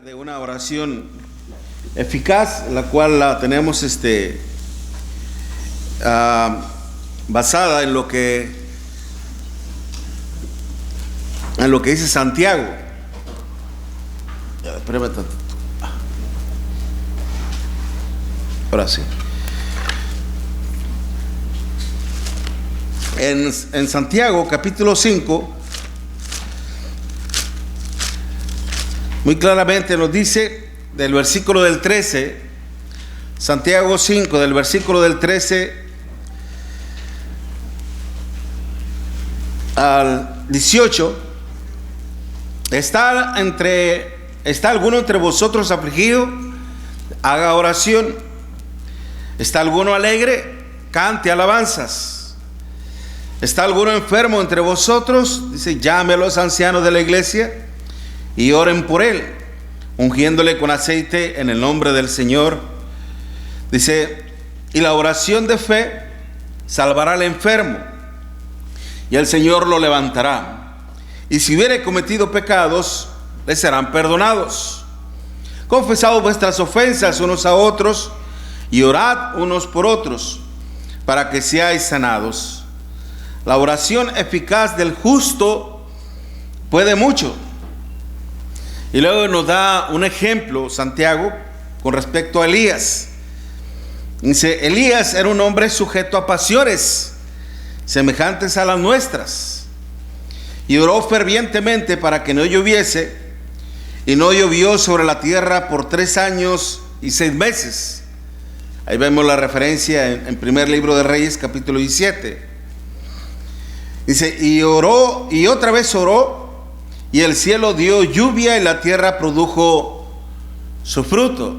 De una oración eficaz, la cual la tenemos basada en lo que dice Santiago. Espérame tantito. Ahora sí. En Santiago capítulo 5 muy claramente nos dice del versículo del 13, Santiago 5, del versículo del 13 al 18, ¿está alguno entre vosotros afligido? Haga oración. ¿Está alguno alegre? Cante alabanzas. ¿Está alguno enfermo entre vosotros? Dice, llame a los ancianos de la iglesia y oren por él, ungiéndole con aceite en el nombre del Señor. Dice, y la oración de fe salvará al enfermo, y el Señor lo levantará. Y si hubiere cometido pecados, le serán perdonados. Confesad vuestras ofensas unos a otros, y orad unos por otros, para que seáis sanados. La oración eficaz del justo puede mucho. Y luego nos da un ejemplo, Santiago, con respecto a Elías. Dice, Elías era un hombre sujeto a pasiones semejantes a las nuestras, y oró fervientemente para que no lloviese, y no llovió sobre la tierra por 3 años y 6 meses. Ahí vemos la referencia en primer libro de Reyes, capítulo 17. Dice, y oró, y otra vez oró, y el cielo dio lluvia y la tierra produjo su fruto.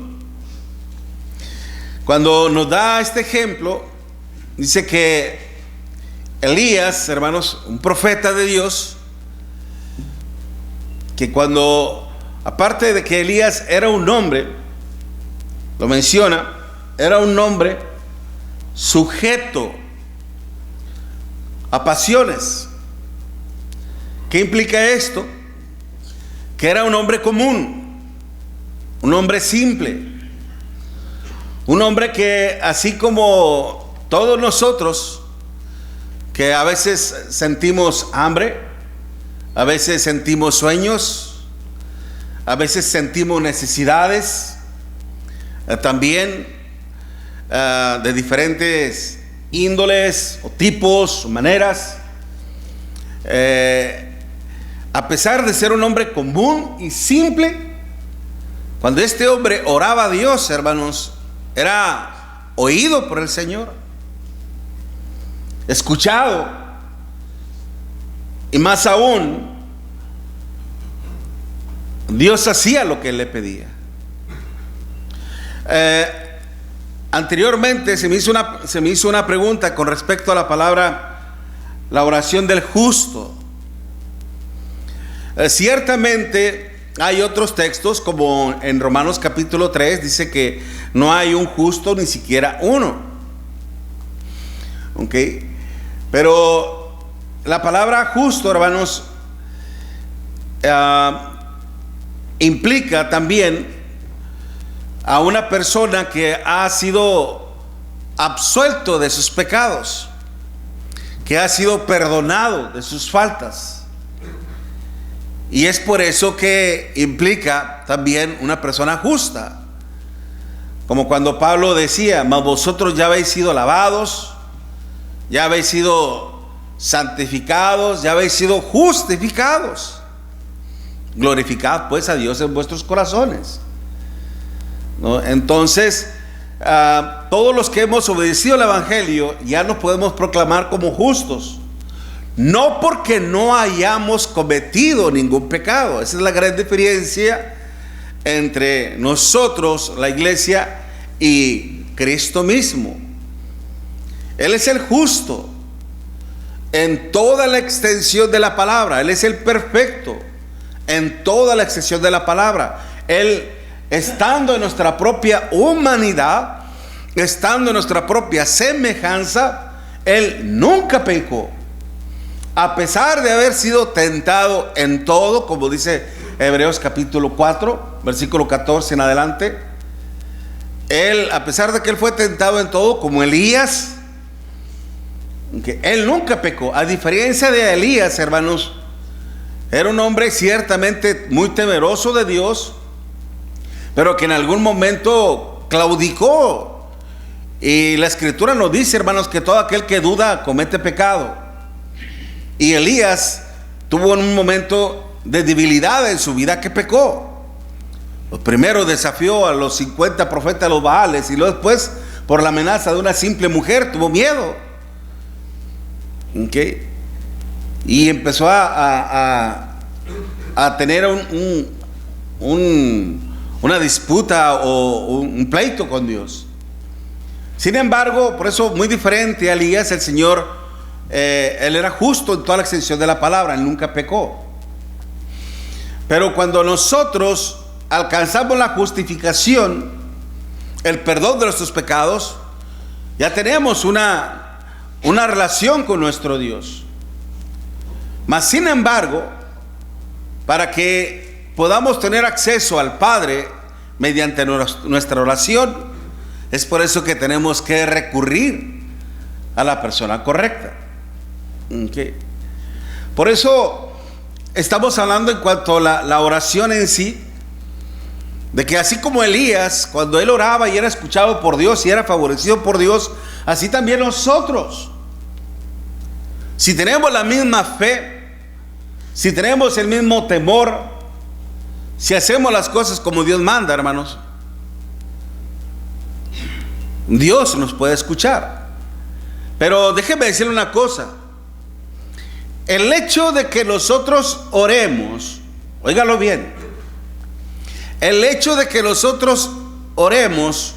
Cuando nos da este ejemplo, dice que Elías, hermanos, un profeta de Dios, que cuando, aparte de que Elías era un hombre, lo menciona, era un hombre sujeto a pasiones. ¿Qué implica esto? Que era un hombre común, un hombre simple, un hombre que, así como todos nosotros, que a veces sentimos hambre, a veces sentimos sueños, a veces sentimos necesidades, también de diferentes índoles o tipos o maneras. A pesar de ser un hombre común y simple, cuando este hombre oraba a Dios, hermanos, era oído por el Señor, escuchado, y más aún, Dios hacía lo que él le pedía. Anteriormente se me hizo una pregunta con respecto a la palabra, la oración del justo. Ciertamente hay otros textos, como en Romanos capítulo 3, dice que no hay un justo, ni siquiera uno. ¿Ok? Pero la palabra justo, hermanos, implica también a una persona que ha sido absuelto de sus pecados, que ha sido perdonado de sus faltas. Y es por eso que implica también una persona justa. Como cuando Pablo decía, mas vosotros ya habéis sido lavados, ya habéis sido santificados, ya habéis sido justificados. Glorificad pues a Dios en vuestros corazones, ¿no? Entonces, todos los que hemos obedecido al Evangelio ya nos podemos proclamar como justos. No porque no hayamos cometido ningún pecado. Esa es la gran diferencia entre nosotros, la iglesia, y Cristo mismo. Él es el justo en toda la extensión de la palabra. Él es el perfecto en toda la extensión de la palabra. Él, estando en nuestra propia humanidad, estando en nuestra propia semejanza, Él nunca pecó. A pesar de haber sido tentado en todo, como dice Hebreos capítulo 4, versículo 14 en adelante. Él, a pesar de que él fue tentado en todo, como Elías, que él nunca pecó. A diferencia de Elías, hermanos, era un hombre ciertamente muy temeroso de Dios, pero que en algún momento claudicó. Y la escritura nos dice, hermanos, que todo aquel que duda comete pecado. Y Elías tuvo un momento de debilidad en su vida que pecó. Primero desafió a los 50 profetas de los Baales, y luego después, por la amenaza de una simple mujer, tuvo miedo. ¿Okay? Y empezó a tener una disputa o un pleito con Dios. Sin embargo, por eso muy diferente a Elías, el Señor, él era justo en toda la extensión de la palabra, él nunca pecó. Pero cuando nosotros alcanzamos la justificación, el perdón de nuestros pecados, ya tenemos una relación con nuestro Dios. Mas sin embargo, para que podamos tener acceso al Padre mediante nuestra oración, es por eso que tenemos que recurrir a la persona correcta. ¿Okay? Por eso estamos hablando en cuanto a la oración en sí, de que así como Elías, cuando él oraba y era escuchado por Dios y era favorecido por Dios, así también nosotros, si tenemos la misma fe, si tenemos el mismo temor, si hacemos las cosas como Dios manda, hermanos, Dios nos puede escuchar. Pero déjeme decirle una cosa: el hecho de que nosotros oremos, óigalo bien, el hecho de que nosotros oremos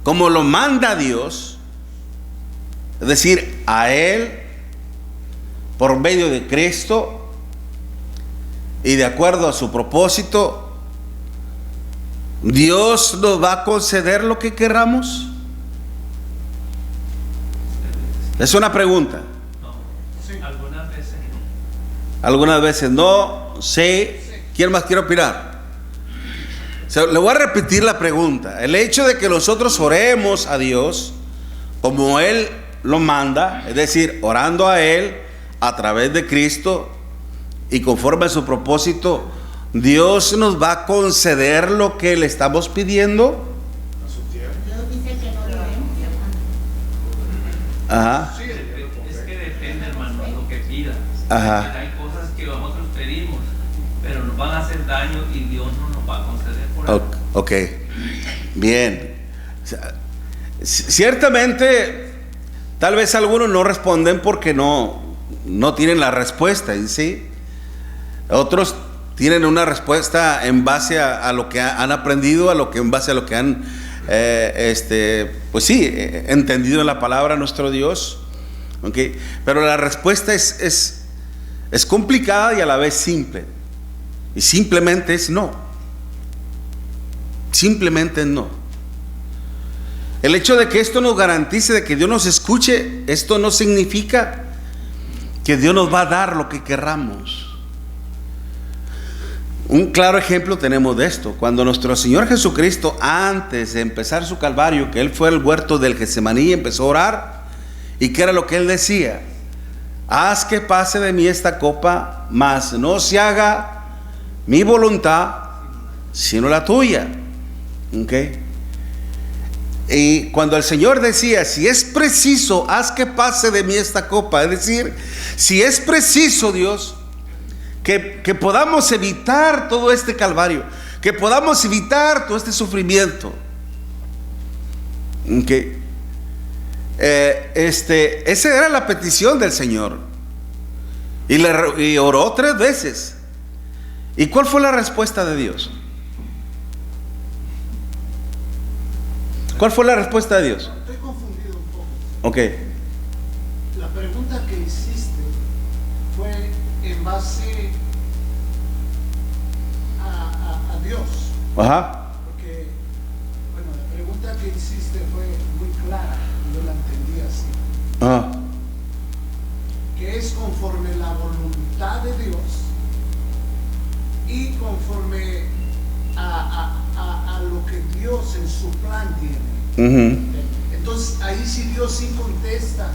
como lo manda Dios, es decir, a Él, por medio de Cristo y de acuerdo a su propósito, ¿Dios nos va a conceder lo que querramos? Es una pregunta. No, sí. Algunas veces no. Algunas veces no. Sí. ¿Quién más quiere opinar? Le voy a repetir la pregunta. El hecho de que nosotros oremos a Dios como Él lo manda, es decir, orando a Él a través de Cristo y conforme a su propósito, ¿Dios nos va a conceder lo que le estamos pidiendo? Dios dice que no lo vemos. Ajá. Es que depende, hermano, lo que pidas. Ajá. Hay cosas que nosotros pedimos, pero nos van a hacer daño y Dios no nos va a conceder por eso. Ok, bien. Ciertamente, tal vez algunos no responden porque no tienen la respuesta, ¿sí? Otros tienen una respuesta en base a lo que han aprendido, en base a lo que han, pues sí, entendido en la palabra de nuestro Dios. ¿Okay? Pero la respuesta es complicada y a la vez simple. Y simplemente es no. Simplemente no. El hecho de que esto nos garantice de que Dios nos escuche, esto no significa que Dios nos va a dar lo que querramos. Un claro ejemplo tenemos de esto. Cuando nuestro Señor Jesucristo, antes de empezar su calvario, que Él fue al huerto del Getsemaní, empezó a orar. ¿Y qué era lo que Él decía? Haz que pase de mí esta copa, mas no se haga mi voluntad, sino la tuya. ¿Okay? Y cuando el Señor decía, si es preciso, haz que pase de mí esta copa, es decir, si es preciso, Dios, que podamos evitar todo este calvario, que podamos evitar todo este sufrimiento. ¿Okay? Esa era la petición del Señor. Y oró 3 veces. ¿Y cuál fue la respuesta de Dios? ¿Cuál fue la respuesta de Dios? Estoy confundido un poco. Ok. La pregunta que hiciste fue en base a Dios. Ajá. Porque, bueno, la pregunta que hiciste fue muy clara, yo la entendí así. Ajá. Que es conforme la voluntad de Dios y conforme a lo que Dios en su plan tiene. Ujú. Entonces ahí sí Dios sí contesta.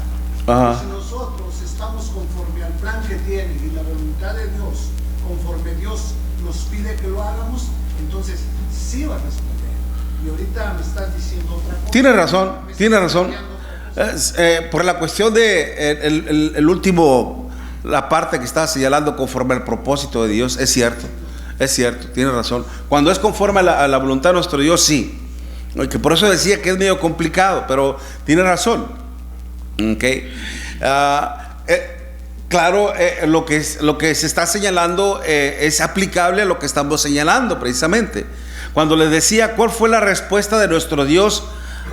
Ajá. Si nosotros estamos conforme al plan que tiene y la voluntad de Dios, conforme Dios nos pide que lo hagamos, entonces sí va a responder. Y ahorita me estás diciendo otra cosa. Tiene razón, Me tiene estás razón. planteando otra cosa. Por la cuestión de el último, la parte que está señalando conforme al propósito de Dios, es cierto, tiene razón. Cuando es conforme a la voluntad de nuestro Dios, sí. Que por eso decía que es medio complicado, pero tiene razón. Okay. Claro, lo que se está señalando es aplicable a lo que estamos señalando precisamente. Cuando les decía cuál fue la respuesta de nuestro Dios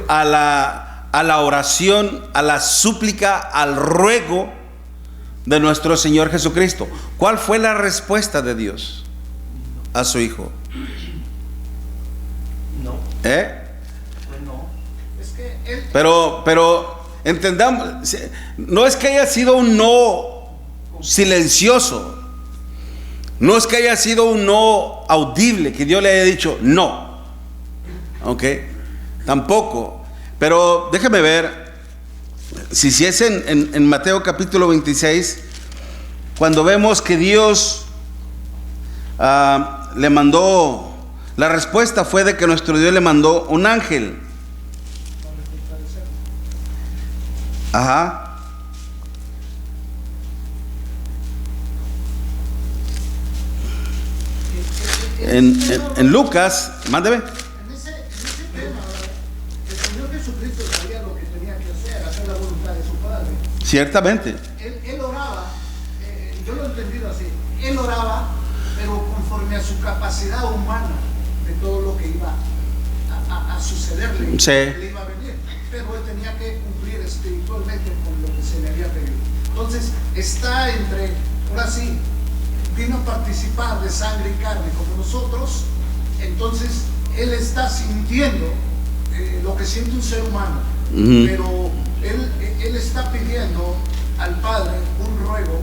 a la oración, a la súplica, al ruego de nuestro Señor Jesucristo. ¿Cuál fue la respuesta de Dios a su Hijo? No, Pues no. Es que él, Pero entendamos, no es que haya sido un no silencioso, no es que haya sido un no audible, que Dios le haya dicho no, ok, tampoco. Pero déjeme ver si es en Mateo capítulo 26, cuando vemos que Dios le mandó, la respuesta fue de que nuestro Dios le mandó un ángel. Ajá. En Lucas, mándeme. en ese tema, el Señor Jesucristo sabía lo que tenía que hacer la voluntad de su Padre. Ciertamente. Él oraba, yo lo he entendido así, él oraba, pero conforme a su capacidad humana de todo lo que iba a sucederle, Sí. le iba a venir, pero él tenía que cumplir espiritualmente con lo que se le había pedido. Entonces está entre, ahora sí, vino a participar de sangre y carne como nosotros, entonces él está sintiendo lo que siente un ser humano, pero él está pidiendo al Padre un ruego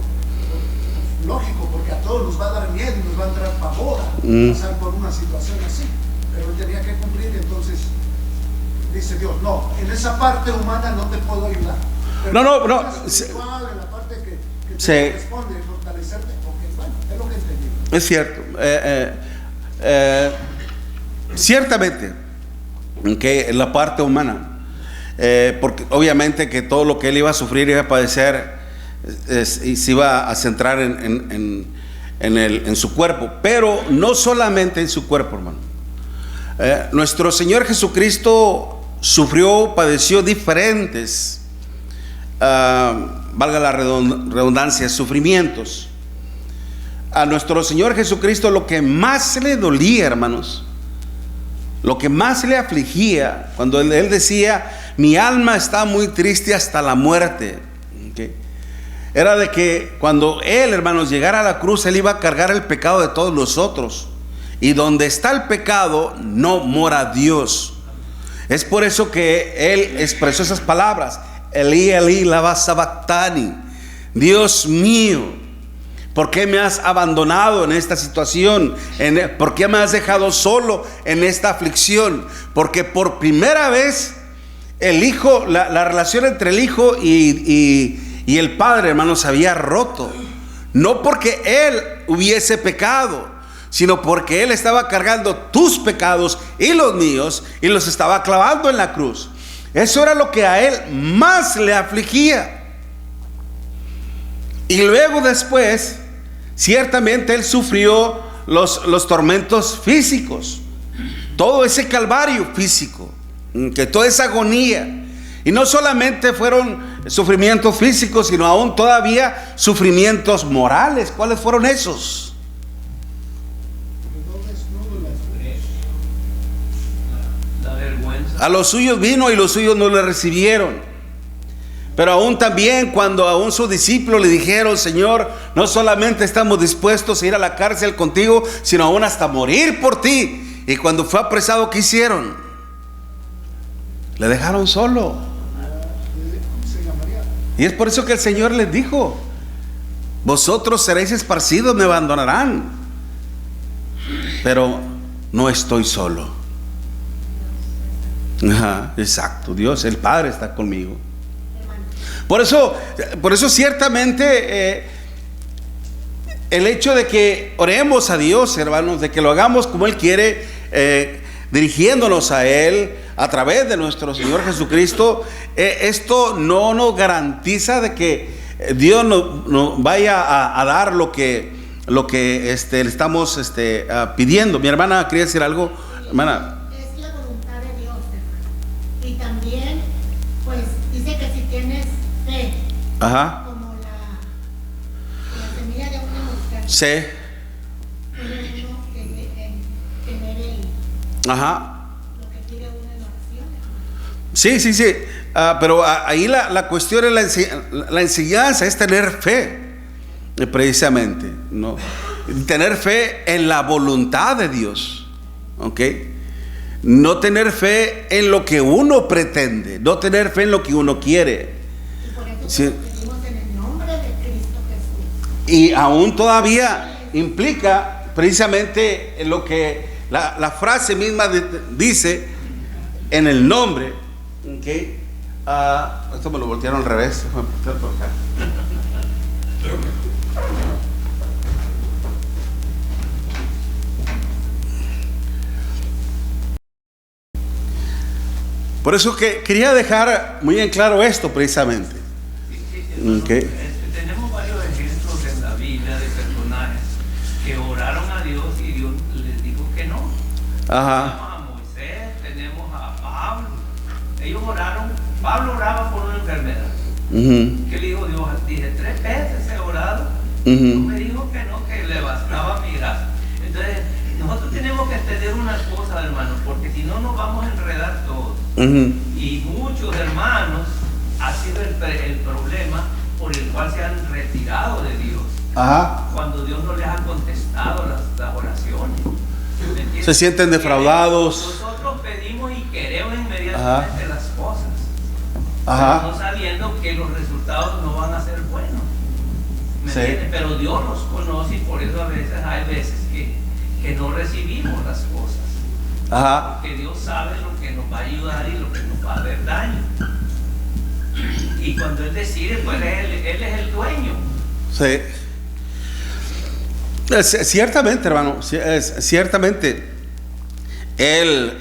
lógico, porque a todos nos va a dar miedo y nos va a entrar pavor a pasar por una situación así, pero él tenía que cumplir. Entonces dice Dios, no, en esa parte humana no te puedo ayudar, pero No. en la espiritual, en la parte que te Sí. corresponde fortalecerte, porque bueno, es lo que entendí. Es cierto. Ciertamente, que en la parte humana, porque obviamente que todo lo que él iba a sufrir, iba a padecer, y se iba a centrar en su cuerpo, pero no solamente en su cuerpo, hermano. Nuestro Señor Jesucristo sufrió, padeció diferentes, valga la redundancia, sufrimientos. A nuestro Señor Jesucristo lo que más le dolía, hermanos, lo que más le afligía, cuando él decía, mi alma está muy triste hasta la muerte, ¿okay? Era de que cuando él, hermanos, llegara a la cruz, él iba a cargar el pecado de todos nosotros. Y donde está el pecado, no mora Dios. Es por eso que él expresó esas palabras: Elí, Elí, lama sabactani. Dios mío, ¿por qué me has abandonado en esta situación? ¿Por qué me has dejado solo en esta aflicción? Porque por primera vez el Hijo, la relación entre el Hijo y el Padre, hermanos, se había roto. No porque Él hubiese pecado, sino porque Él estaba cargando tus pecados y los míos y los estaba clavando en la cruz. Eso era lo que a Él más le afligía. Y luego después, ciertamente Él sufrió los tormentos físicos, todo ese calvario físico, que toda esa agonía. Y no solamente fueron sufrimientos físicos, sino aún todavía sufrimientos morales. ¿Cuáles fueron esos? La vergüenza. A los suyos vino y los suyos no le recibieron. Pero aún también cuando aún sus discípulos le dijeron, Señor, no solamente estamos dispuestos a ir a la cárcel contigo, sino aún hasta morir por ti. Y cuando fue apresado, ¿qué hicieron? Le dejaron solo. Y es por eso que el Señor les dijo, vosotros seréis esparcidos, me abandonarán, pero no estoy solo. Ajá, exacto, Dios, el Padre está conmigo. Por eso ciertamente el hecho de que oremos a Dios, hermanos, de que lo hagamos como Él quiere, dirigiéndonos a Él a través de nuestro Señor Jesucristo, esto no nos garantiza de que Dios nos vaya a dar lo que le estamos pidiendo. Mi hermana quería decir algo, hermana. Es la voluntad de Dios, hermano. Y también, pues, dice que si tienes fe, Ajá. como la semilla de una mostarda, Sí. puede uno tener Ajá. lo que quiere uno en oración, hermano. Sí. Pero ahí la cuestión es la enseñanza, es tener fe, precisamente, ¿no? Tener fe en la voluntad de Dios, ¿ok? No tener fe en lo que uno pretende, no tener fe en lo que uno quiere. Y por eso Sí. te pedimos en el nombre de Cristo Jesús. Y aún todavía implica precisamente lo que la frase misma dice, en el nombre, ¿ok? Esto me lo voltearon al revés. Déjame voltear por acá. Por eso que quería dejar muy en claro esto precisamente. Okay. Tenemos varios ejemplos en la Biblia de personajes que oraron a Dios y Dios les dijo que no. Ajá. Tenemos a Moisés, tenemos a Pablo. Ellos oraron, Pablo oraba por una enfermedad. ¿Qué le dijo Dios? Dije, 3 veces he orado. Me dijo que no, que le bastaba mi gracia. Entonces, nosotros tenemos que entender una cosa, hermanos, porque si no nos vamos a enredar todos. Y muchos hermanos ha sido el problema por el cual se han retirado de Dios. Ajá. Cuando Dios no les ha contestado las oraciones. ¿Me entiendes? Se sienten defraudados. Nosotros pedimos y queremos inmediatamente Ajá. las cosas. Ajá. No sabiendo que los resultados no van a ser buenos. ¿Me Sí. entiendes? Pero Dios los conoce y por eso hay veces que no recibimos las cosas. Ajá. Porque Dios sabe lo que nos va a ayudar y lo que nos va a hacer daño. Y cuando Él decide, pues Él es el dueño. Sí. Ciertamente, hermano, ciertamente, Él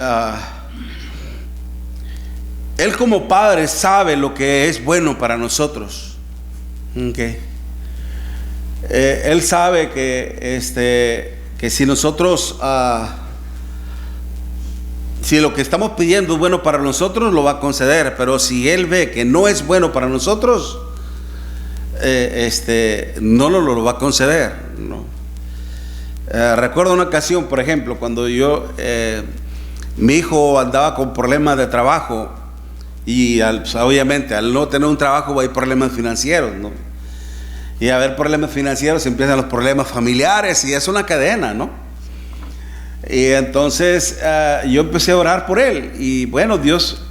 como Padre sabe lo que es bueno para nosotros. Okay. Él sabe que si nosotros, si lo que estamos pidiendo es bueno para nosotros, lo va a conceder. Pero si Él ve que no es bueno para nosotros, no lo va a conceder, ¿no? Recuerdo una ocasión, por ejemplo, cuando mi hijo andaba con problemas de trabajo y obviamente al no tener un trabajo hay problemas financieros, ¿no? Y a haber problemas financieros empiezan los problemas familiares y es una cadena, ¿no? Y entonces yo empecé a orar por él y bueno, Dios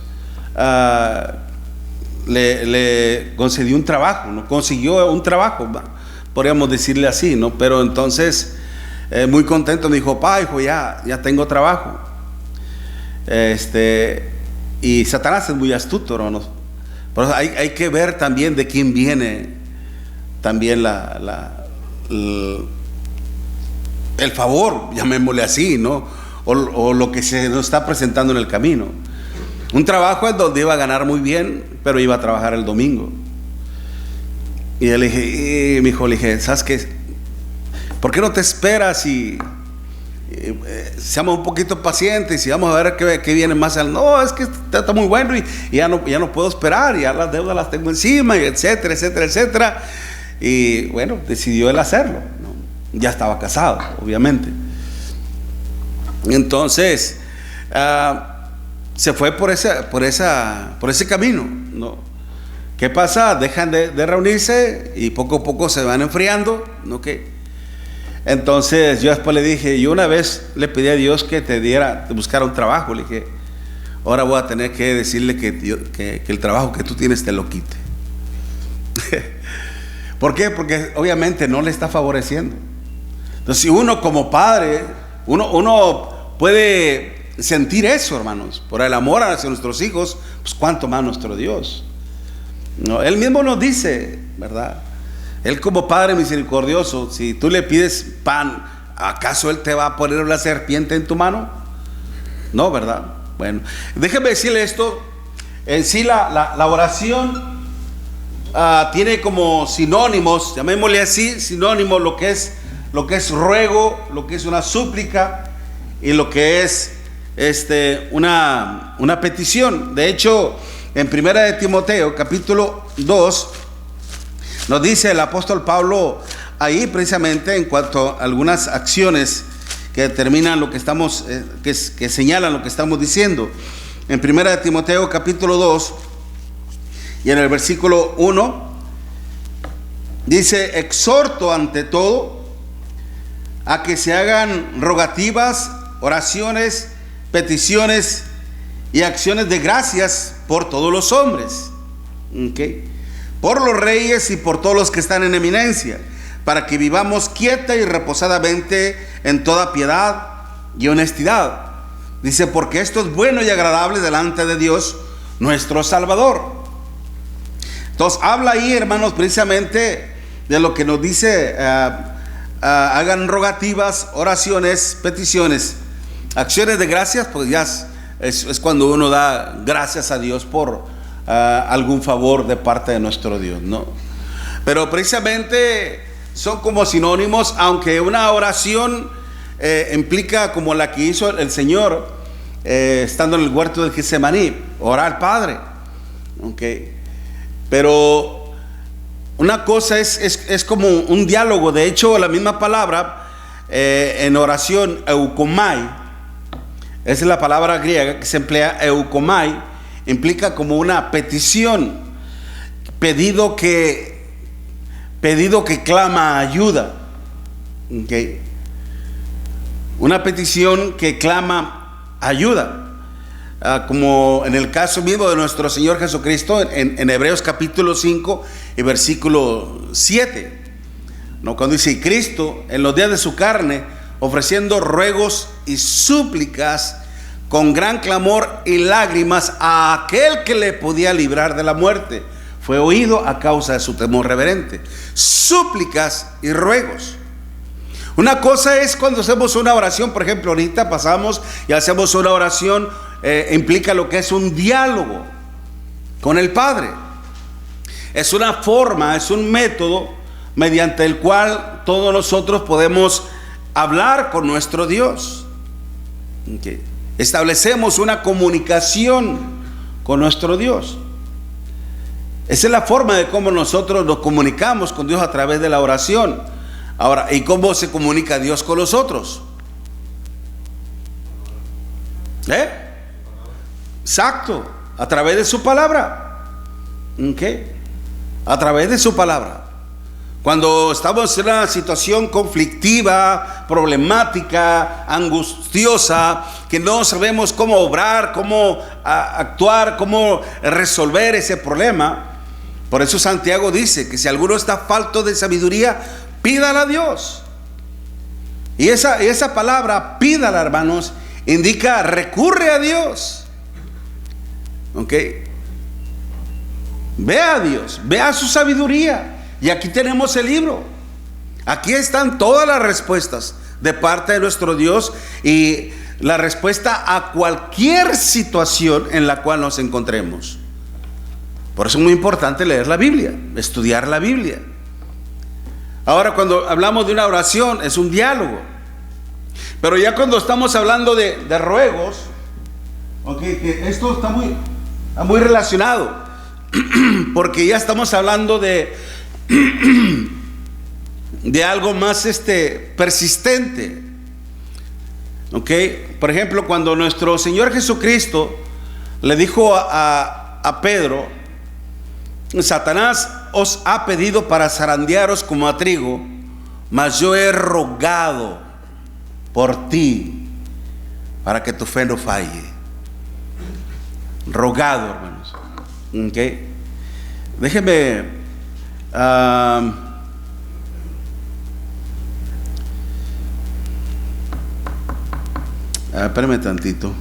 le concedió un trabajo, ¿no? Consiguió un trabajo, podríamos decirle así, ¿no? Pero entonces muy contento me dijo, pa, hijo, ya tengo trabajo. Y Satanás es muy astuto, ¿no? Pero hay que ver también de quién viene también el favor, llamémosle así, ¿no? O lo que se nos está presentando en el camino. Un trabajo es donde iba a ganar muy bien, pero iba a trabajar el domingo. Y le dije, mi hijo, le dije, ¿sabes qué? ¿Por qué no te esperas y seamos un poquito pacientes y vamos a ver qué viene más? No, es que está muy bueno y ya no puedo esperar, ya las deudas las tengo encima, y etcétera, etcétera, etcétera. Y bueno, decidió él hacerlo, ¿no? Ya estaba casado, obviamente. Entonces se fue por ese camino, ¿no? ¿Qué pasa? Dejan de reunirse y poco a poco se van enfriando, ¿no? Entonces yo después le dije, yo una vez le pedí a Dios que te buscara un trabajo. Le dije, ahora voy a tener que decirle que el trabajo que tú tienes te lo quite. ¿Por qué? Porque obviamente no le está favoreciendo. Entonces, si uno como padre, uno puede sentir eso, hermanos, por el amor hacia nuestros hijos, pues cuánto más nuestro Dios. No, Él mismo nos dice, ¿verdad? Él como Padre misericordioso, si tú le pides pan, ¿acaso Él te va a poner una serpiente en tu mano? No, ¿verdad? Bueno, déjeme decirle esto. En sí la oración tiene como sinónimos, llamémosle así, sinónimos lo que es ruego, lo que es una súplica y lo que es una petición. De hecho, en 1 de Timoteo capítulo 2 nos dice el apóstol Pablo ahí precisamente en cuanto a algunas acciones que determinan lo que estamos, que señalan lo que estamos diciendo. En 1 de Timoteo capítulo 2 y en el versículo 1 dice: exhorto ante todo a que se hagan rogativas, oraciones, peticiones y acciones de gracias por todos los hombres, ¿okay? Por los reyes y por todos los que están en eminencia, para que vivamos quieta y reposadamente en toda piedad y honestidad. Dice, porque esto es bueno y agradable delante de Dios nuestro Salvador. Entonces habla ahí, hermanos, precisamente de lo que nos dice, hagan rogativas, oraciones, peticiones, acciones de gracias. Pues ya es cuando uno da gracias a Dios por algún favor de parte de nuestro Dios, ¿no? Pero precisamente son como sinónimos, aunque una oración implica como la que hizo el Señor estando en el huerto de Getsemaní, orar al Padre, ¿okay? Pero una cosa es como un diálogo. De hecho, la misma palabra en oración, eukomai, esa es la palabra griega que se emplea, eukomai, implica como una petición, pedido que clama ayuda, ¿okay? Una petición que clama ayuda, como en el caso mismo de nuestro Señor Jesucristo en Hebreos capítulo 5 y versículo 7, ¿no? Cuando dice: Cristo en los días de su carne, ofreciendo ruegos y súplicas con gran clamor y lágrimas a aquel que le podía librar de la muerte, fue oído a causa de su temor reverente. Súplicas y ruegos. Una cosa es cuando hacemos una oración, por ejemplo, ahorita pasamos y hacemos una oración, implica lo que es un diálogo con el Padre. Es una forma, es un método mediante el cual todos nosotros podemos hablar con nuestro Dios. Okay. Establecemos una comunicación con nuestro Dios. Esa es la forma de cómo nosotros nos comunicamos con Dios, a través de la oración. Ahora, ¿y cómo se comunica Dios con nosotros? Exacto, a través de su palabra. ¿Okay? A través de su palabra. Cuando estamos en una situación conflictiva, problemática, angustiosa, que no sabemos cómo obrar, cómo actuar, cómo resolver ese problema, por eso Santiago dice que si alguno está falto de sabiduría, pídala a Dios. Y esa palabra, pídala, hermanos, indica recurre a Dios. ¿Ok? Ve a Dios, ve a su sabiduría. Y aquí tenemos el libro. Aquí están todas las respuestas de parte de nuestro Dios, y la respuesta a cualquier situación en la cual nos encontremos. Por eso es muy importante leer la Biblia, estudiar la Biblia. Ahora, cuando hablamos de una oración, es un diálogo. Pero ya cuando estamos hablando de ruegos, okay, que esto está muy relacionado, porque ya estamos hablando de algo más persistente. Okay. Por ejemplo, cuando nuestro Señor Jesucristo le dijo a Pedro: Satanás os ha pedido para zarandearos como a trigo, mas yo he rogado por ti para que tu fe no falle. Rogado, hermanos. Okay. Déjenme Espérame tantito.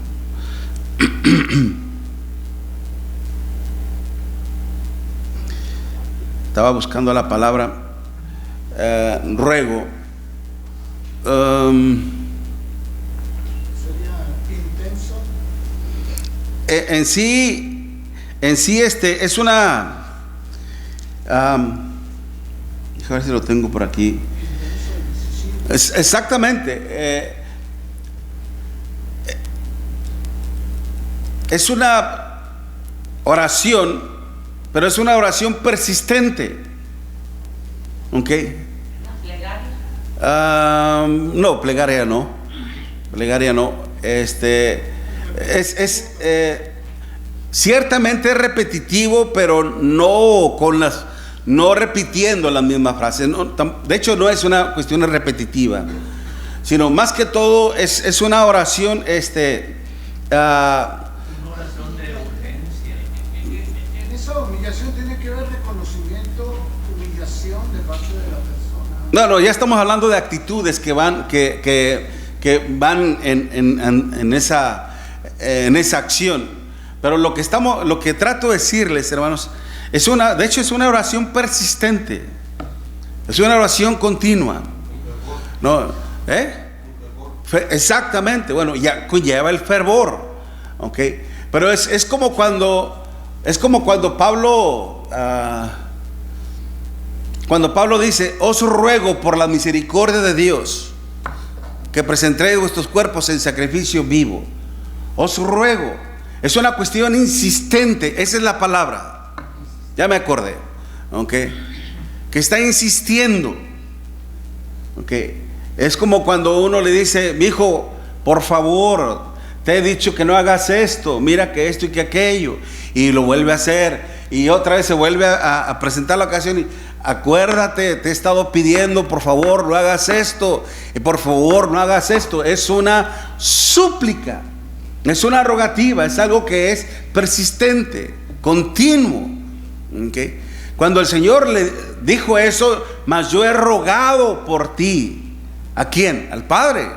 Estaba buscando la palabra ruego. Sería intenso. En sí es una a ver si lo tengo por aquí. Exactamente. Es una oración, pero es una oración persistente. ¿Ok? No, plegaria no. Plegaria no. Ciertamente es repetitivo, pero no repitiendo las mismas frases. De hecho, no es una cuestión repetitiva, sino más que todo es una oración, Una oración de urgencia. En esa humillación tiene que haber reconocimiento, humillación de parte de la persona. No, ya estamos hablando de actitudes que van en esa acción. Pero lo que trato de decirles, hermanos, de hecho es una oración persistente, es una oración continua. No, exactamente. Bueno, ya conlleva el fervor, ¿ok? Pero es como cuando Pablo dice: os ruego por la misericordia de Dios que presentéis vuestros cuerpos en sacrificio vivo. Os ruego. Es una cuestión insistente, esa es la palabra. Ya me acordé, ¿ok? Que está insistiendo, ¿ok? Es como cuando uno le dice: mi hijo, por favor, te he dicho que no hagas esto, mira que esto y que aquello, y lo vuelve a hacer, y otra vez se vuelve a presentar la ocasión y: acuérdate, te he estado pidiendo, por favor, no hagas esto, y por favor, no hagas esto. Es una súplica. Es una rogativa, es algo que es persistente, continuo. ¿Okay? Cuando el Señor le dijo eso: mas yo he rogado por ti. ¿A quién? Al Padre.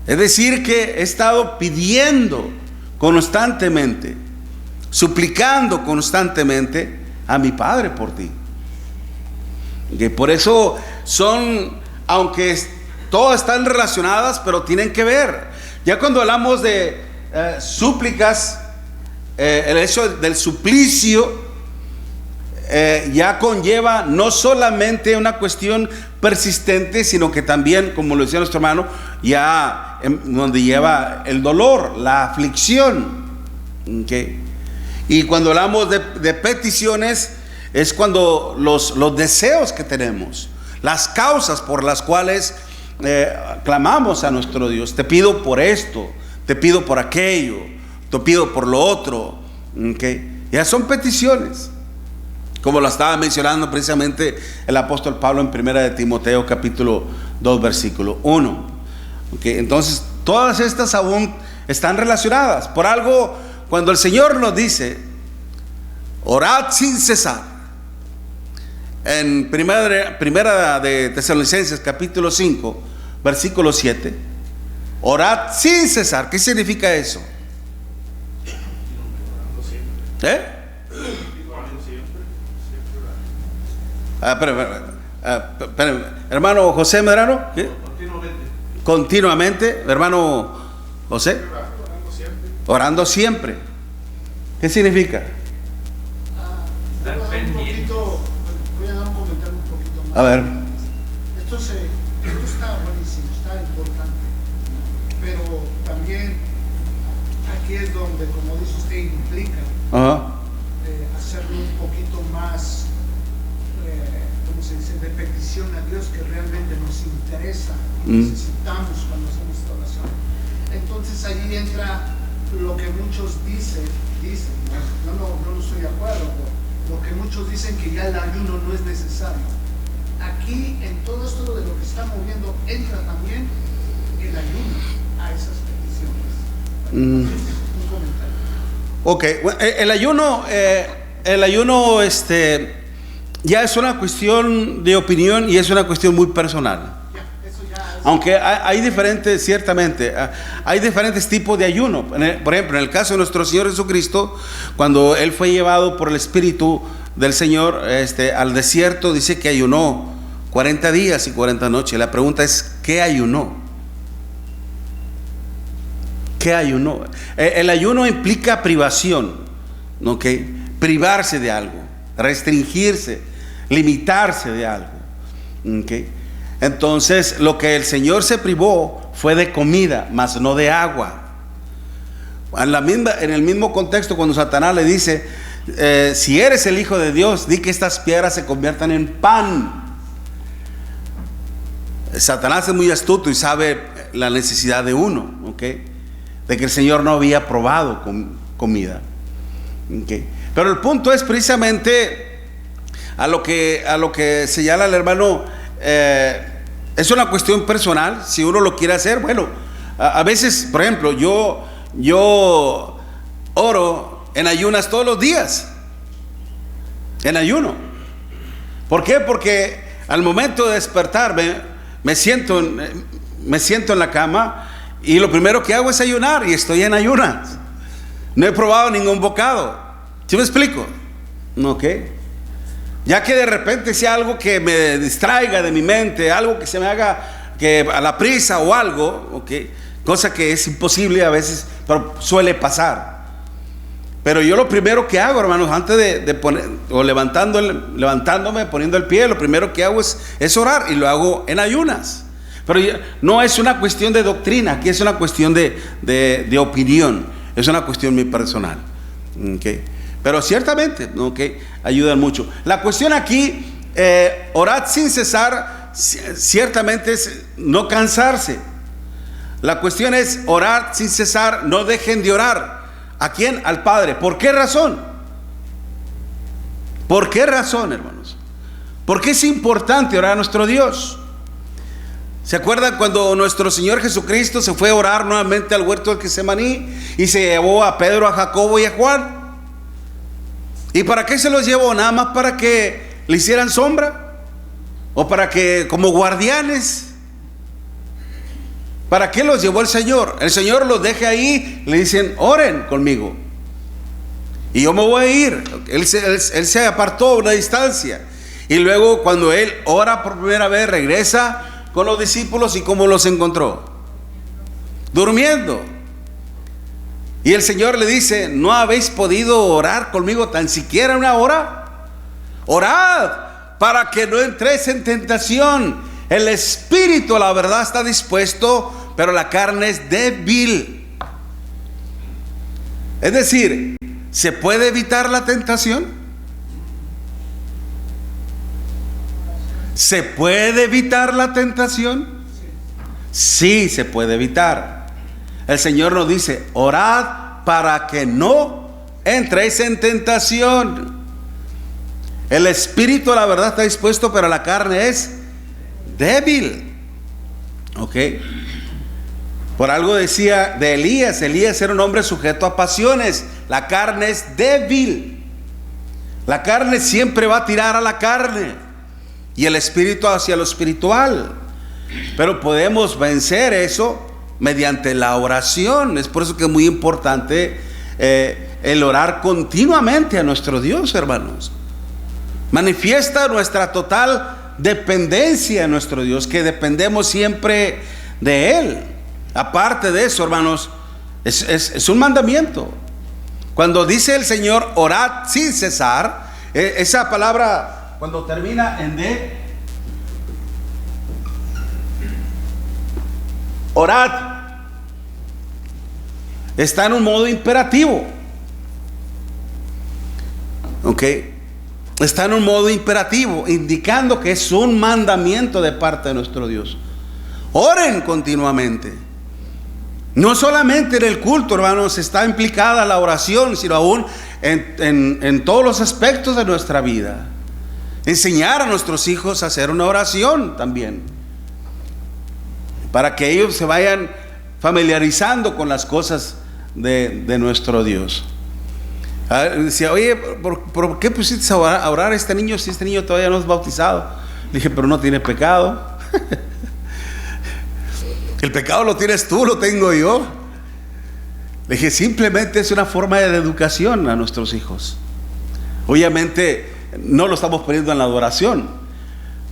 Es decir, que he estado pidiendo constantemente, suplicando constantemente a mi Padre por ti. ¿Okay? Por eso aunque todas están relacionadas, pero tienen que ver. Ya cuando hablamos de súplicas, el hecho del suplicio ya conlleva no solamente una cuestión persistente, sino que también, como lo decía nuestro hermano, ya donde lleva el dolor, la aflicción. ¿Okay? Y cuando hablamos de peticiones, es cuando los deseos que tenemos, las causas por las cuales clamamos a nuestro Dios: te pido por esto, te pido por aquello, te pido por lo otro. ¿Okay? Ya son peticiones, como lo estaba mencionando precisamente el apóstol Pablo en 1 de Timoteo capítulo 2 versículo 1. ¿Okay? Entonces todas estas aún están relacionadas. Por algo, cuando el Señor nos dice: orad sin cesar, en primera de Tesalonicenses capítulo 5 versículo 7, orad sin cesar. ¿Qué significa eso? Hermano José Medrano, ¿qué? Continuamente. Hermano José, orando siempre. ¿Qué significa? Estar pendiente. Voy a dar un comentario un poquito más. A ver. Esto está buenísimo, está importante, pero también aquí es donde, como dice usted, implica hacerlo un poquito más, ¿cómo se dice?, de petición a Dios, que realmente nos interesa, necesitamos cuando hacemos esta oración. Entonces allí entra lo que muchos dicen, ¿no? No estoy de acuerdo, pero lo que muchos dicen, que ya el ayuno no es necesario. Aquí, en todo esto de lo que estamos viendo, entra también el ayuno a esas peticiones. Un comentario. Ok, el ayuno ya es una cuestión de opinión y es una cuestión muy personal. Aunque hay diferentes, ciertamente, hay diferentes tipos de ayuno. Por ejemplo, en el caso de nuestro Señor Jesucristo, cuando Él fue llevado por el Espíritu del Señor al desierto, dice que ayunó 40 días y 40 noches. La pregunta es, ¿qué ayunó? ¿Qué ayunó? El ayuno implica privación, ¿ok? Privarse de algo, restringirse, limitarse de algo, ¿ok? Entonces, lo que el Señor se privó fue de comida, mas no de agua. En el mismo contexto, cuando Satanás le dice, si eres el Hijo de Dios, di que estas piedras se conviertan en pan. Satanás es muy astuto y sabe la necesidad de uno, ¿ok? De que el Señor no había probado comida, ¿ok? Pero el punto es precisamente a lo que señala el hermano. Es una cuestión personal. Si uno lo quiere hacer, bueno, a veces, por ejemplo, yo oro en ayunas todos los días, en ayuno. ¿Por qué? Porque al momento de despertarme me siento en la cama y lo primero que hago es ayunar, y estoy en ayunas. No he probado ningún bocado. ¿Sí me explico? ¿Ok? Ya que de repente sea algo que me distraiga de mi mente, algo que se me haga que a la prisa o algo, ¿okay? Cosa que es imposible a veces, pero suele pasar. Pero yo lo primero que hago, hermanos, antes de poner, o levantándome, poniendo el pie, lo primero que hago es orar, y lo hago en ayunas. Pero no es una cuestión de doctrina, aquí es una cuestión de opinión, es una cuestión muy personal, ¿okay? Pero ciertamente, ¿okay? Ayudan mucho. La cuestión aquí, orad sin cesar, ciertamente es no cansarse. La cuestión es orar sin cesar, no dejen de orar. ¿A quién? Al Padre. ¿Por qué razón? ¿Por qué razón, hermanos? Porque es importante orar a nuestro Dios. ¿Se acuerdan cuando nuestro Señor Jesucristo se fue a orar nuevamente al huerto del Getsemaní y se llevó a Pedro, a Jacobo y a Juan? ¿Y para qué se los llevó? ¿Nada más para que le hicieran sombra? ¿O para que, como guardianes? ¿Para qué los llevó el Señor? El Señor los deja ahí, le dicen, oren conmigo, y yo me voy a ir. Él se apartó a una distancia, y luego cuando Él ora por primera vez, regresa con los discípulos. ¿Y cómo los encontró? Durmiendo. Y el Señor le dice, ¿no habéis podido orar conmigo tan siquiera una hora? Orad para que no entréis en tentación. El espíritu, la verdad, está dispuesto, pero la carne es débil. Es decir, ¿se puede evitar la tentación? ¿Se puede evitar la tentación? Sí, se puede evitar. El Señor nos dice, orad para que no entréis en tentación. El espíritu, la verdad, está dispuesto, pero la carne es débil. ¿Ok? Por algo decía de Elías era un hombre sujeto a pasiones. La carne es débil. La carne siempre va a tirar a la carne, y el espíritu hacia lo espiritual. Pero podemos vencer eso mediante la oración. Es por eso que es muy importante el orar continuamente a nuestro Dios, hermanos. Manifiesta nuestra total dependencia a nuestro Dios, que dependemos siempre de Él. Aparte de eso, hermanos, es un mandamiento. Cuando dice el Señor, orad sin cesar, esa palabra cuando termina en D, orad, está en un modo imperativo. ¿Ok? Está en un modo imperativo, indicando que es un mandamiento de parte de nuestro Dios. Oren continuamente. No solamente en el culto, hermanos, está implicada la oración, sino aún en todos los aspectos de nuestra vida. Enseñar a nuestros hijos a hacer una oración también, para que ellos se vayan familiarizando con las cosas de nuestro Dios. Decía, oye, ¿por qué pusiste a orar a este niño si este niño todavía no es bautizado? Le dije, pero no tiene pecado. El pecado lo tienes tú, lo tengo yo. Le dije, simplemente es una forma de educación a nuestros hijos. Obviamente no lo estamos poniendo en la adoración,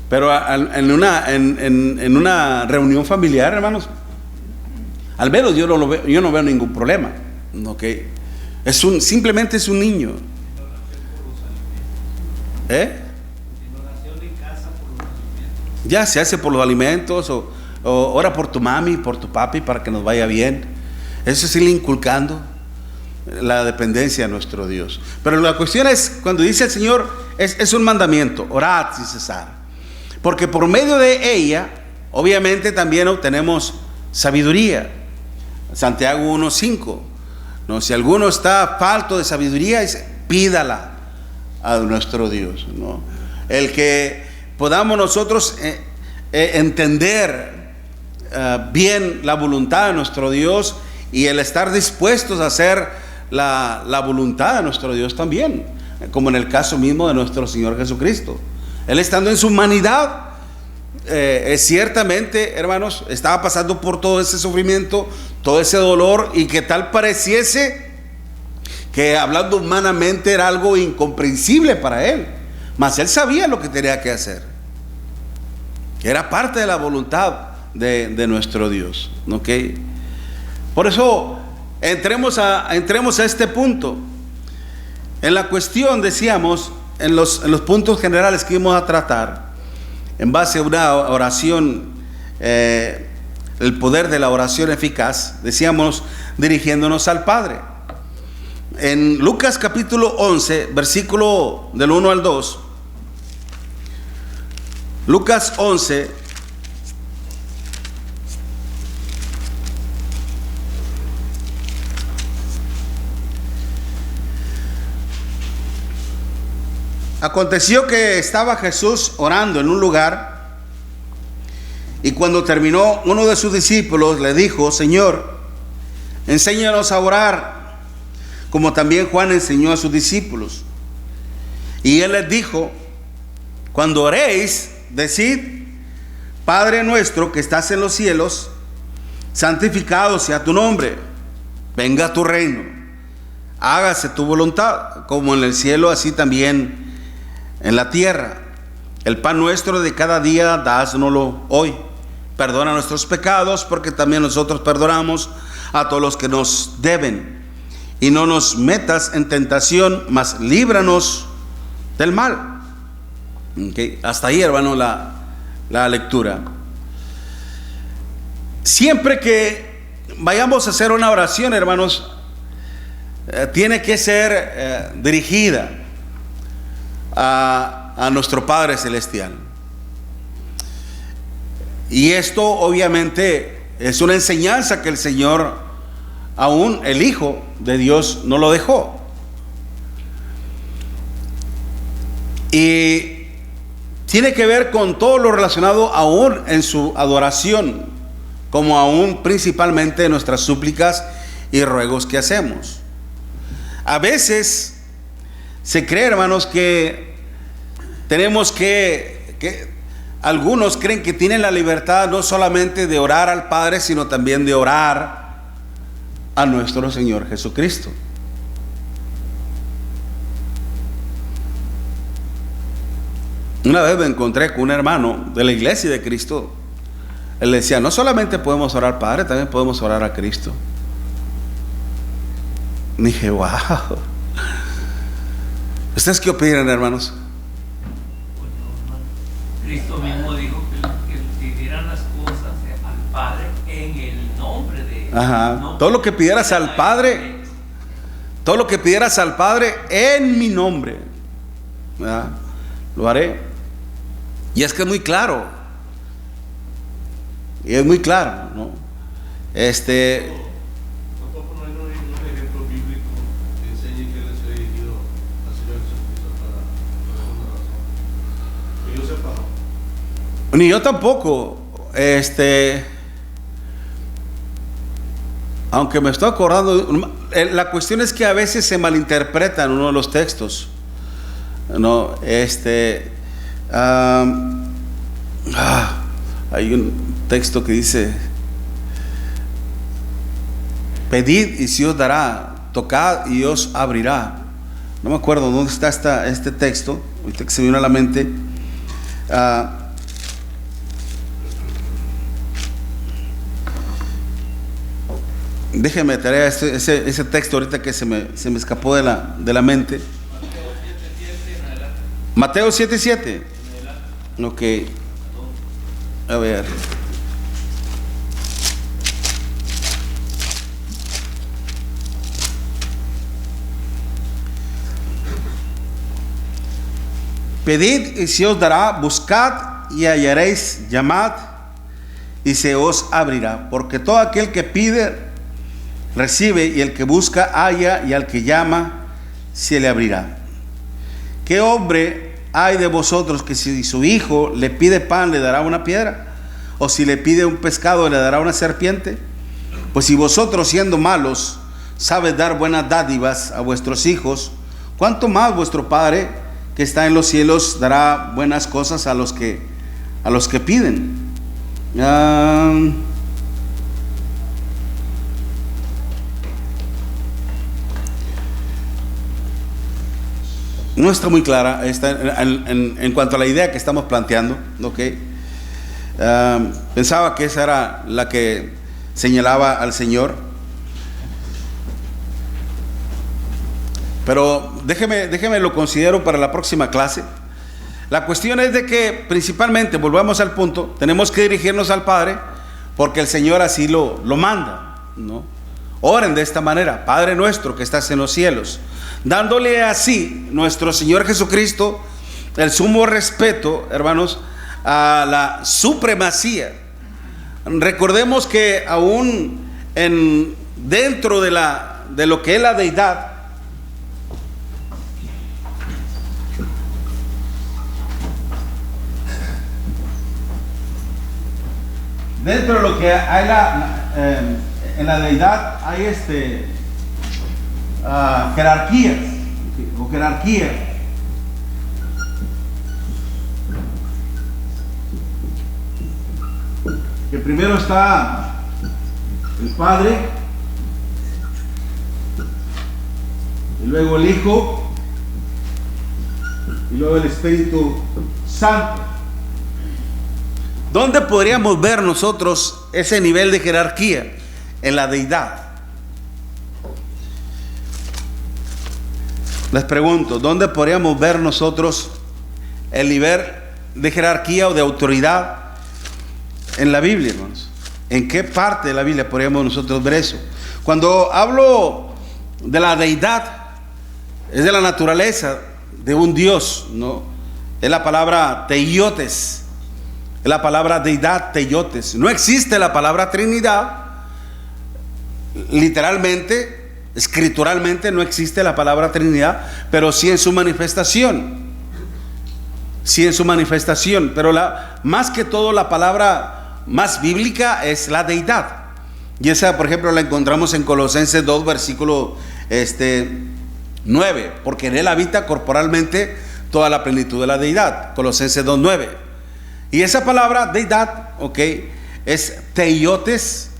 pero en una reunión familiar, hermanos, al menos yo no veo ningún problema. ¿Okay? Simplemente es un niño. Ya se hace por los alimentos, o ora por tu mami, por tu papi, para que nos vaya bien. Eso es irle inculcando la dependencia de nuestro Dios. Pero la cuestión es, cuando dice el Señor, es un mandamiento: orad sin cesar, porque por medio de ella obviamente también obtenemos sabiduría. Santiago 1:5, ¿no? Si alguno está falto de sabiduría, pídala a nuestro Dios, ¿no? El que podamos nosotros entender bien la voluntad de nuestro Dios, y el estar dispuestos a hacer la voluntad de nuestro Dios también, como en el caso mismo de nuestro Señor Jesucristo. Él, estando en su humanidad, ciertamente, hermanos, estaba pasando por todo ese sufrimiento, todo ese dolor, y que tal pareciese que, hablando humanamente, era algo incomprensible para él, mas él sabía lo que tenía que hacer. Era parte de la voluntad de nuestro Dios, ¿ok? Por eso entremos a este punto. En la cuestión, decíamos, en los puntos generales que íbamos a tratar, en base a una oración, el poder de la oración eficaz, decíamos, dirigiéndonos al Padre. En Lucas capítulo 11, versículo del 1 al 2, Lucas 11, aconteció que estaba Jesús orando en un lugar, y cuando terminó, uno de sus discípulos le dijo: Señor, enséñanos a orar, como también Juan enseñó a sus discípulos. Y él les dijo: cuando oréis, decid: Padre nuestro que estás en los cielos, santificado sea tu nombre, venga tu reino, hágase tu voluntad, como en el cielo, así también en la tierra. El pan nuestro de cada día, dásnoslo hoy. Perdona nuestros pecados, porque también nosotros perdonamos a todos los que nos deben. Y no nos metas en tentación, mas líbranos del mal. Okay. Hasta ahí, hermano, la lectura. Siempre que vayamos a hacer una oración, hermanos, tiene que ser dirigida a nuestro Padre Celestial. Y esto obviamente es una enseñanza que el Señor, aún el Hijo de Dios, no lo dejó. Y tiene que ver con todo lo relacionado aún en su adoración, como aún principalmente en nuestras súplicas y ruegos que hacemos. A veces se cree, hermanos, que tenemos que algunos creen que tienen la libertad no solamente de orar al Padre, sino también de orar a nuestro Señor Jesucristo. Una vez me encontré con un hermano de la iglesia de Cristo. Él decía: no solamente podemos orar al Padre, también podemos orar a Cristo. Me dije: wow. ¿Ustedes qué opinan, hermanos? Cristo mismo dijo que pidieran las cosas al Padre en el nombre de Él. Ajá. Todo lo que pidieras al Padre, todo lo que pidieras al Padre en mi nombre, ¿verdad? Lo haré. Y es que es muy claro. Y es muy claro, ¿no? Tampoco no hay un ejemplo bíblico que enseñe que Él es dirigido al Señor Jesucristo para alguna razón. Que yo sepa. Ni yo tampoco. Aunque me estoy acordando, la cuestión es que a veces se malinterpretan uno de los textos, ¿no? Hay un texto que dice: Pedid y se os dará, tocad y os abrirá. No me acuerdo dónde está este texto, ahorita que se me vino a la mente. Déjeme traer ese texto ahorita que se me escapó de la mente. Mateo 7:7. Ok. A ver. Pedid y se os dará, buscad y hallaréis, llamad y se os abrirá. Porque todo aquel que pide, recibe, y el que busca, halla, y al que llama, se le abrirá. ¿Qué hombre hay de vosotros que si su hijo le pide pan, le dará una piedra? ¿O si le pide un pescado, le dará una serpiente? Pues si vosotros, siendo malos, sabéis dar buenas dádivas a vuestros hijos, ¿cuánto más vuestro Padre que está en los cielos dará buenas cosas a los que piden? No está muy clara en cuanto a la idea que estamos planteando, ¿ok? Pensaba que esa era la que señalaba al Señor. Pero déjeme lo considero para la próxima clase. La cuestión es de que principalmente, volvamos al punto, tenemos que dirigirnos al Padre porque el Señor así lo manda, ¿no? Oren de esta manera: Padre nuestro que estás en los cielos, dándole así nuestro Señor Jesucristo el sumo respeto, hermanos, a la supremacía. Recordemos que aún dentro de lo que es la deidad, dentro de lo que hay en la deidad hay jerarquías o jerarquía. Que primero está el Padre, y luego el Hijo, y luego el Espíritu Santo. ¿Dónde podríamos ver nosotros ese nivel de jerarquía? En la deidad. Les pregunto, ¿dónde podríamos ver nosotros el nivel de jerarquía o de autoridad en la Biblia, hermanos? ¿En qué parte de la Biblia podríamos nosotros ver eso? Cuando hablo de la deidad, es de la naturaleza de un Dios, ¿no? Es la palabra teiotes. Es la palabra deidad, teiotes. No existe la palabra Trinidad. Literalmente, escrituralmente no existe la palabra Trinidad, pero sí en su manifestación. Sí en su manifestación. Pero más que todo la palabra más bíblica es la deidad. Y esa, por ejemplo, la encontramos en Colosenses 2, versículo 9. Porque en él habita corporalmente toda la plenitud de la deidad. Colosenses 2, 9. Y esa palabra deidad, ok, es teiotes,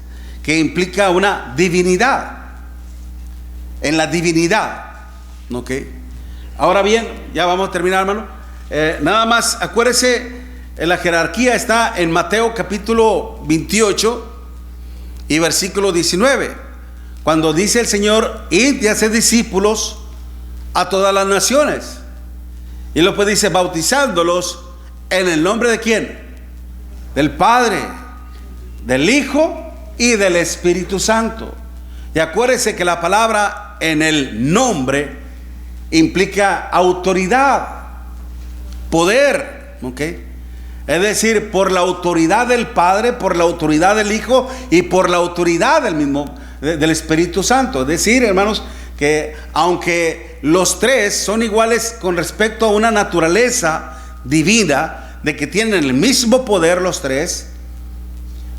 que implica una divinidad. En la divinidad, ok. Ahora bien, ya vamos a terminar, hermano. Nada más, acuérdese, la jerarquía está en Mateo capítulo 28 y versículo 19. Cuando dice el Señor: id y haced discípulos a todas las naciones. Y después dice: bautizándolos ¿en el nombre de quién? Del Padre, del Hijo y del Espíritu Santo. Y acuérdese que la palabra en el nombre implica autoridad, poder, ¿ok? Es decir, por la autoridad del Padre, por la autoridad del Hijo y por la autoridad del Espíritu Santo. Es decir, hermanos, que aunque los tres son iguales con respecto a una naturaleza divina, de que tienen el mismo poder los tres,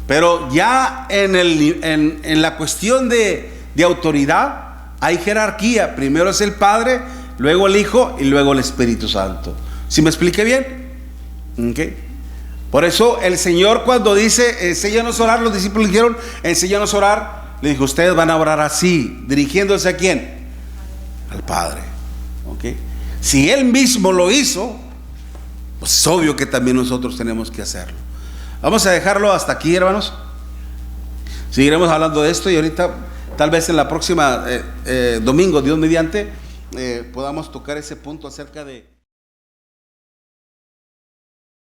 pero ya en la cuestión de autoridad hay jerarquía. Primero es el Padre, luego el Hijo y luego el Espíritu Santo. ¿Sí me expliqué bien? ¿Okay? Por eso el Señor, cuando dice enséñanos a orar, los discípulos dijeron: enséñanos a orar Le dijo, ustedes van a orar así, dirigiéndose ¿a quién? Al Padre. ¿Okay? Si Él mismo lo hizo, pues es obvio que también nosotros tenemos que hacerlo. Vamos a dejarlo hasta aquí, hermanos. Seguiremos hablando de esto y ahorita, tal vez en la próxima domingo, Dios mediante, podamos tocar ese punto acerca de...